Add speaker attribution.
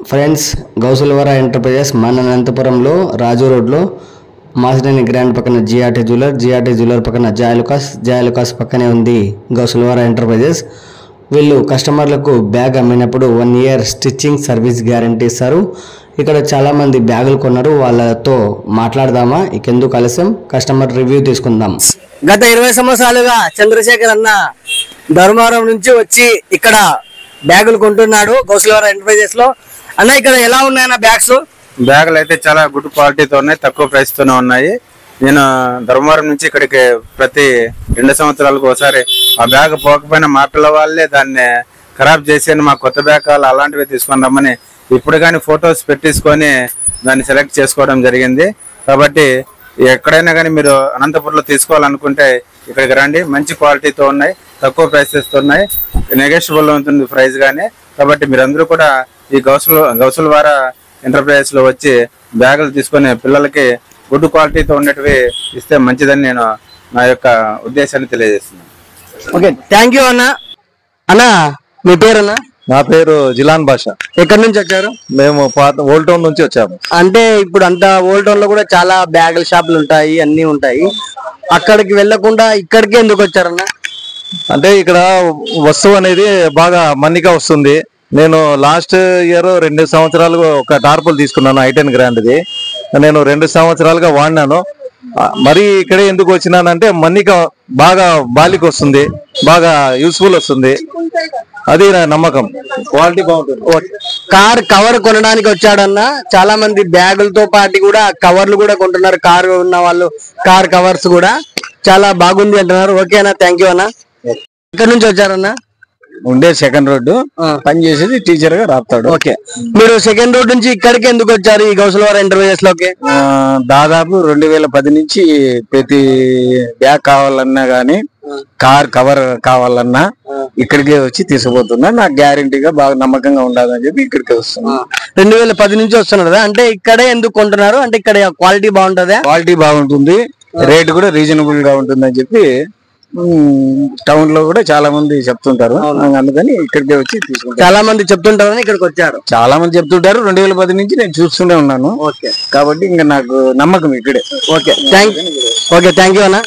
Speaker 1: Friends, గౌసులవర enterprises మన అనంతపురంలో రాజు రోడ్లో మాసినేని గ్రాండ్ పక్కన జిఆర్టీ జ్యువెలర్ పక్కన జాయలుకాస్ పక్కనే ఉంది గౌసులవర ఎంటర్ప్రైజెస్. వీళ్ళు కస్టమర్లకు బ్యాగ్ అమ్మినప్పుడు 1 year స్టిచ్చింగ్ సర్వీస్ గ్యారంటీ ఇస్తారు. ఇక్కడ చాలామంది బ్యాగులు కొన్నారు, వాళ్ళతో మాట్లాడదామా? ఇకెందుకు ఆలస్యం, కస్టమర్ రివ్యూ తీసుకుందాం.
Speaker 2: గత 20 సంవత్సరాలుగా చంద్రశేఖర్ అన్న ధర్మవరం నుంచి వచ్చి ఇక్కడ బ్యాగులు కొంటున్నాడు గౌసులవర ఎంటర్ప్రైజెస్ లో. అన్న, ఇక్కడ ఎలా ఉన్నాయన్న బ్యాగ్స్?
Speaker 3: బ్యాగులు అయితే చాలా గుడ్ క్వాలిటీతో ఉన్నాయి, తక్కువ ప్రైస్ తోనే ఉన్నాయి. నేను ధర్మవరం నుంచి ఇక్కడికి ప్రతి 2 సంవత్సరాలకు ఒకసారి ఆ బ్యాగ్ పోకపోయినా మా పిల్ల వాళ్ళే దాన్ని ఖరాబ్ చేసి మా కొత్త బ్యాగ్ కావాలి అలాంటివి తీసుకొని రమ్మని ఇప్పుడు కానీ ఫొటోస్ పెట్టించుకొని దాన్ని సెలెక్ట్ చేసుకోవడం జరిగింది. కాబట్టి ఎక్కడైనా కానీ మీరు అనంతపురంలో తీసుకోవాలనుకుంటే ఇక్కడికి రండి. మంచి క్వాలిటీతో ఉన్నాయి, తక్కువ ప్రైసెస్ ఉన్నాయి, నెగోషియబుల్ ఉంటుంది ప్రైస్ కానీ. కాబట్టి మీరందరూ కూడా ఈ గౌసులవర ఎంటర్ప్రైజెస్ లో వచ్చి బ్యాగులు తీసుకొని పిల్లలకి గుడ్ క్వాలిటీతో ఉండేటివి ఇస్తే మంచిదని నేను నా యొక్క ఉద్దేశాన్ని తెలియజేస్తున్నాను.
Speaker 2: ఓకే, థ్యాంక్ యూ అన్న. అన్న, మీ పేరు అన్న?
Speaker 4: నా పేరు జిలాన్ బాషా.
Speaker 2: ఎక్కడి నుంచి వచ్చారు?
Speaker 4: మేము ఓల్డ్ టౌన్ నుంచి వచ్చాము.
Speaker 2: అంటే ఇప్పుడు అంతా ఓల్డ్ టౌన్ లో కూడా చాలా బ్యాగుల షాపులు ఉంటాయి, అన్ని ఉంటాయి. అక్కడికి వెళ్లకుండా ఇక్కడికి ఎందుకు వచ్చారన్న?
Speaker 4: అంటే ఇక్కడ వస్తువు అనేది బాగా మన్నిక వస్తుంది. నేను లాస్ట్ ఇయర్ 2 సంవత్సరాలు ఒక టార్పుల్ తీసుకున్నాను, I10 గ్రాండ్ది. నేను 2 సంవత్సరాలుగా వాడినాను. మరి ఇక్కడే ఎందుకు వచ్చినానంటే మన్నిక బాగా బాలికి వస్తుంది, బాగా యూస్ఫుల్ వస్తుంది, అది నా నమ్మకం. క్వాలిటీ బాగుంటుంది.
Speaker 2: కార్ కవర్ కొనడానికి వచ్చాడన్న. చాలా మంది బ్యాగులతో పాటు కూడా కవర్లు కూడా కొంటున్నారు. కార్ ఉన్న వాళ్ళు కార్ కవర్స్ కూడా చాలా బాగుంది అంటున్నారు. ఓకేనా, థ్యాంక్ యూ అన్న. ఎక్కడి నుంచి వచ్చారన్న?
Speaker 4: ఉండే సెకండ్ రోడ్డు, పని చేసేది టీచర్ గా రాస్తాడు.
Speaker 2: ఓకే, మీరు సెకండ్ రోడ్ నుంచి ఇక్కడికి ఎందుకు వచ్చారు ఈ గౌసులవర ఎంటర్ప్రైజెస్ లోకి?
Speaker 4: దాదాపు 2010 నుంచి ప్రతి బ్యాగ్ కావాలన్నా గానీ, కార్ కవర్ కావాలన్నా ఇక్కడికే వచ్చి తీసుకుపోతున్నా. నాకు గ్యారంటీగా బాగా నమ్మకంగా ఉండాలని చెప్పి ఇక్కడికే వస్తున్నా.
Speaker 2: 2010 నుంచి వస్తున్నారు. అంటే ఇక్కడే ఎందుకు కొంటున్నారు? అంటే ఇక్కడ క్వాలిటీ బాగుంటుందా?
Speaker 4: క్వాలిటీ బాగుంటుంది, రేట్ కూడా రీజనబుల్ గా ఉంటుందని చెప్పి టౌన్ లో కూడా చాలా మంది చెప్తుంటారు. అందుకని ఇక్కడికే వచ్చి తీసుకుంటారు.
Speaker 2: చాలా మంది చెప్తుంటారని ఇక్కడికి వచ్చారు.
Speaker 4: చాలా మంది చెప్తుంటారు. 2010 నుంచి నేను చూస్తూనే ఉన్నాను.
Speaker 2: ఓకే,
Speaker 4: కాబట్టి ఇంకా నాకు నమ్మకం ఇక్కడే.
Speaker 2: ఓకే, థ్యాంక్ యూ అన్న.